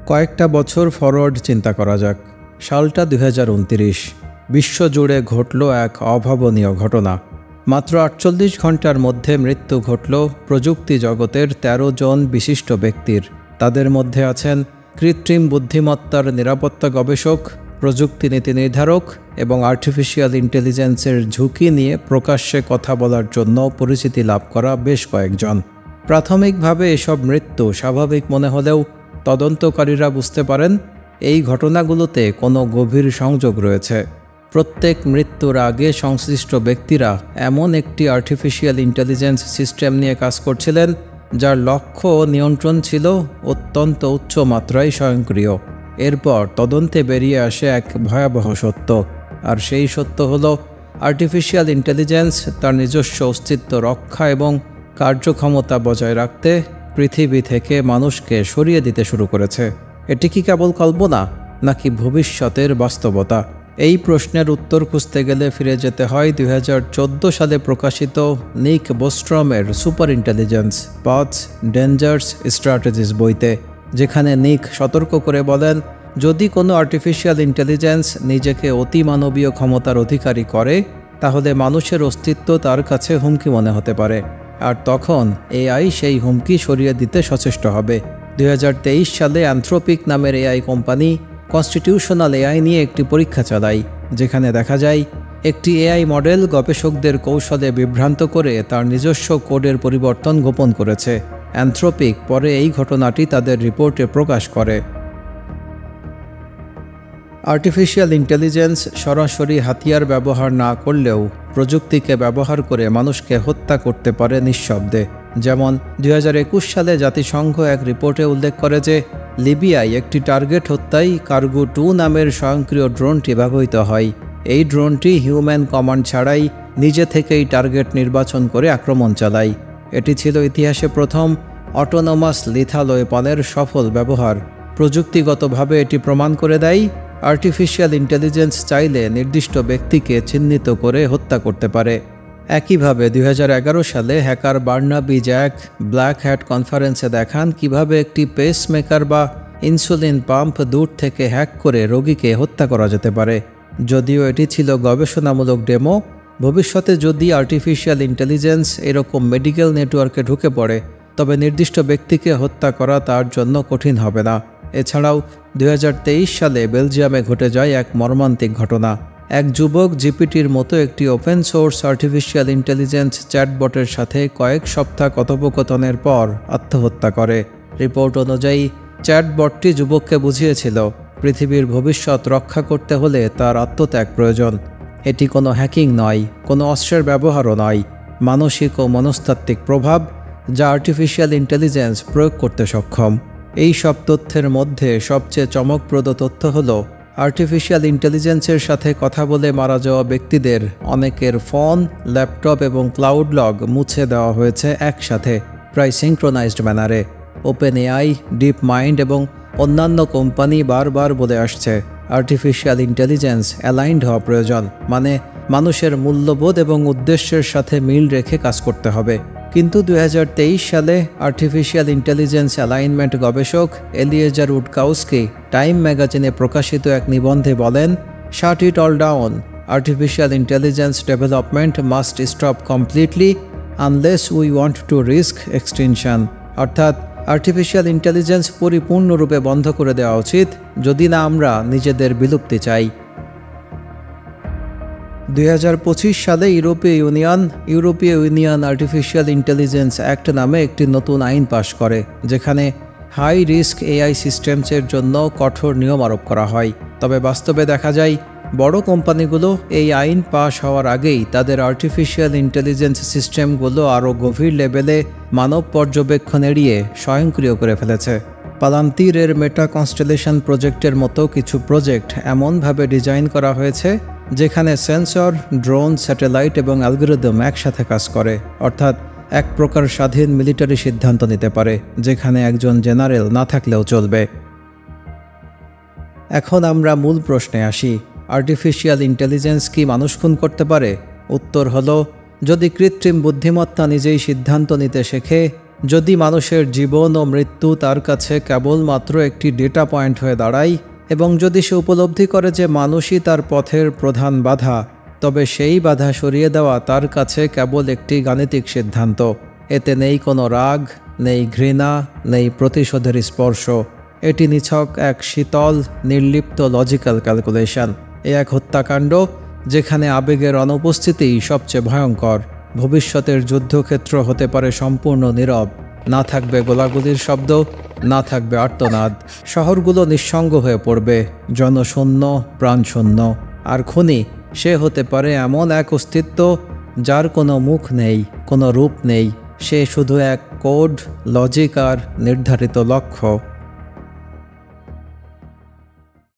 কয়েকটা বছর ফরওয়ার্ড চিন্তা করা যাক। সালটা 2029। বিশ্বজুড়ে ঘটল এক অভাবনীয় ঘটনা। মাত্র 48 ঘন্টার মধ্যে মৃত্যু ঘটল প্রযুক্তি জগতের 13 জন বিশিষ্ট ব্যক্তির। তাদের মধ্যে আছেন কৃত্রিম বুদ্ধিমত্তার নিরাপত্তা গবেষক, প্রযুক্তি নীতি নির্ধারক এবং আর্টিফিশিয়াল ইন্টেলিজেন্সের ঝুঁকি নিয়ে প্রকাশ্যে কথা বলার জন্য পরিচিতি লাভ করা বেশ কয়েকজন। প্রাথমিকভাবে এসব মৃত্যু স্বাভাবিক মনে হলেও তদন্তকারীরা বুঝতে পারেন এই ঘটনাগুলোতে কোনো গভীর সংযোগ রয়েছে। প্রত্যেক মৃত্যুর আগে সংশ্লিষ্ট ব্যক্তিরা এমন একটি আর্টিফিশিয়াল ইন্টেলিজেন্স সিস্টেম নিয়ে কাজ করছিলেন যার লক্ষ্য ও নিয়ন্ত্রণ ছিল অত্যন্ত উচ্চ মাত্রায় স্বয়ংক্রিয়। এরপর তদন্তে বেরিয়ে আসে এক ভয়াবহ সত্য, আর সেই সত্য হলো আর্টিফিশিয়াল ইন্টেলিজেন্স তার নিজস্ব অস্তিত্ব রক্ষা এবং কার্যক্ষমতা বজায় রাখতে পৃথিবী থেকে মানুষকে সরিয়ে দিতে শুরু করেছে। এটি কি কেবল কল্পনা নাকি ভবিষ্যতের বাস্তবতা? এই প্রশ্নের উত্তর খুঁজতে গেলে ফিরে যেতে হয় 2014 সালে প্রকাশিত নিক বোস্ট্রমের super intelligence paths, dangers, strategies বইতে, যেখানে নিক সতর্ক করে বলেন, যদি কোনো আর্টিফিশিয়াল ইন্টেলিজেন্স নিজেকে অতিমানবীয় ক্ষমতার অধিকারী করে তাহলে মানুষের অস্তিত্ব তার কাছে হুমকি মনে হতে পারে, আর তখন এআই সেই হুমকি সরিয়ে দিতে সচেষ্ট হবে। 2023 সালে অ্যানথ্রোপিক নামের এআই কোম্পানি কনস্টিটিউশনাল এআই নিয়ে একটি পরীক্ষা চালায়, যেখানে দেখা যায় একটি এআই মডেল গবেষকদের কৌশলে বিভ্রান্ত করে তার নিজস্ব কোডের পরিবর্তন গোপন করেছে। অ্যানথ্রোপিক পরে এই ঘটনাটি তাদের রিপোর্টে প্রকাশ করে। আর্টিফিশিয়াল ইন্টেলিজেন্স সরাসরি হাতিয়ার ব্যবহার না করলেও প্রযুক্তিকে ব্যবহার করে মানুষকে হত্যা করতে পারে নিঃশব্দে। যেমন 2021 সালে জাতিসংঘ এক রিপোর্টে উল্লেখ করে যে লিবিয়ায় একটি টার্গেট হত্যায় কার্গো 2 নামের স্বয়ংক্রিয় ড্রোনটি ব্যবহৃত হয়। এই ড্রোনটি হিউম্যান কমান্ড ছাড়াই নিজে থেকেই টার্গেট নির্বাচন করে আক্রমণ চালায়। এটি ছিল ইতিহাসে প্রথম অটোনোমাস লিথাল ওয়েপনের সফল ব্যবহার। প্রযুক্তিগতভাবে এটি প্রমাণ করে দেয় আর্টিফিশিয়াল ইন্টেলিজেন্স চাইলে নির্দিষ্ট ব্যক্তিকে চিহ্নিত করে হত্যা করতে পারে। একইভাবে 2011 সালে hacker Barnaby Jack black hat কনফারেন্সে দেখান কিভাবে একটি পেসমেকার বা ইনসুলিন পাম্প দূর থেকে হ্যাক করে রোগীকে হত্যা করা যেতে পারে। যদিও এটি ছিল গবেষণামূলক ডেমো, ভবিষ্যতে যদি আর্টিফিশিয়াল ইন্টেলিজেন্স এরকম মেডিকেল নেটওয়ার্কে ঢুকে পড়ে তবে নির্দিষ্ট ব্যক্তিকে হত্যা করা তার জন্য কঠিন হবে না। এছাড়াও 2023 সালে বেলজিয়ামে ঘটে যায় এক মর্মান্তিক ঘটনা। এক যুবক জিপিটির মতো একটি ওপেন সোর্স আর্টিফিশিয়াল ইন্টেলিজেন্স চ্যাটবটের সাথে কয়েক সপ্তাহ কথোপকথনের পর আত্মহত্যা করে। রিপোর্ট অনুযায়ী চ্যাটবটটি যুবককে বুঝিয়েছিল পৃথিবীর ভবিষ্যৎ রক্ষা করতে হলে তার আত্মত্যাগ প্রয়োজন। এটি কোনো হ্যাকিং নয়, কোনো অস্ত্রের ব্যবহারও নয়, মানসিক ও মনস্তাত্ত্বিক প্রভাব যা আর্টিফিশিয়াল ইন্টেলিজেন্স প্রয়োগ করতে সক্ষম। এই সব তথ্যের মধ্যে সবচেয়ে চমকপ্রদ তথ্য হল আর্টিফিশিয়াল ইন্টেলিজেন্সের সাথে কথা বলে মারা যাওয়া ব্যক্তিদের অনেকের ফোন, ল্যাপটপ এবং ক্লাউড লগ মুছে দেওয়া হয়েছে একসাথে, প্রায় সিঙ্ক্রোনাইজড ম্যানারে। ওপেন এআই, ডিপ মাইন্ড এবং অন্যান্য কোম্পানি বারবার বলে আসছে আর্টিফিশিয়াল ইন্টেলিজেন্স অ্যালাইন্ড হওয়া প্রয়োজন, মানে মানুষের মূল্যবোধ এবং উদ্দেশ্যের সাথে মিল রেখে কাজ করতে হবে। কিন্তু 2023 সালে আর্টিফিশিয়াল ইন্টেলিজেন্স অ্যালাইনমেন্ট গবেষক এলিয়েজার উডকাউস্কি টাইম ম্যাগাজিনে প্রকাশিত এক নিবন্ধে বলেন, shut it all down, artificial intelligence development must stop completely unless we want to risk extinction. অর্থাৎ আর্টিফিশিয়াল ইন্টেলিজেন্স পরিপূর্ণরূপে বন্ধ করে দেওয়া উচিত যদি না আমরা নিজেদের বিলুপ্তি চাই। 2025 সালে ইউরোপীয় ইউনিয়ন আর্টিফিশিয়াল ইন্টেলিজেন্স অ্যাক্ট নামে একটি নতুন আইন পাশ করে, যেখানে হাই রিস্ক এআই সিস্টেমসের জন্য কঠোর নিয়ম আরোপ করা হয়। তবে বাস্তবে দেখা যায় বড় কোম্পানিগুলো এই আইন পাশ হওয়ার আগেই তাদের আর্টিফিশিয়াল ইন্টেলিজেন্স সিস্টেমগুলো আরও গভীর লেভেলে মানব পর্যবেক্ষণ এড়িয়ে স্বয়ংক্রিয় করে ফেলেছে। পালান্তিরের মেটা কনস্টেলেশন প্রজেক্টের মতো কিছু প্রজেক্ট এমনভাবে ডিজাইন করা হয়েছে যেখানে সেন্সর, ড্রোন, স্যাটেলাইট এবং অ্যালগরিদম একসাথে কাজ করে, অর্থাৎ এক প্রকার স্বাধীন মিলিটারি সিদ্ধান্ত নিতে পারে যেখানে একজন জেনারেল না থাকলেও চলবে। এখন আমরা মূল প্রশ্নে আসি, আর্টিফিশিয়াল ইন্টেলিজেন্স কি মানুষ খুন করতে পারে? উত্তর হলো, যদি কৃত্রিম বুদ্ধিমত্তা নিজেই সিদ্ধান্ত নিতে শেখে, যদি মানুষের জীবন ও মৃত্যু তার কাছে কেবলমাত্র একটি ডেটা পয়েন্ট হয়ে দাঁড়ায় এবং যদি সে উপলব্ধি করে যে মানুষই তার পথের প্রধান বাধা, তবে সেই বাধা সরিয়ে দেওয়া তার কাছে কেবল একটি গাণিতিক সিদ্ধান্ত। এতে নেই কোনো রাগ, নেই ঘৃণা, নেই প্রতিশোধের স্পর্শ। এটি নিছক এক শীতল, নির্লিপ্ত লজিক্যাল ক্যালকুলেশন। এক হত্যাকাণ্ড যেখানে আবেগের অনুপস্থিতিই সবচেয়ে ভয়ঙ্কর। ভবিষ্যতের যুদ্ধক্ষেত্র হতে পারে সম্পূর্ণ নীরব। না থাকবে গোলাগুলির শব্দ, না থাকবে আর্তনাদ। শহরগুলো নিঃসঙ্গ হয়ে পড়বে, জনশূন্য, প্রাণশূন্য। আর খুনি, সে হতে পারে এমন এক অস্তিত্ব যার কোনো মুখ নেই, কোনো রূপ নেই। সে শুধু এক কোড, লজিক আর নির্ধারিত লক্ষ্য।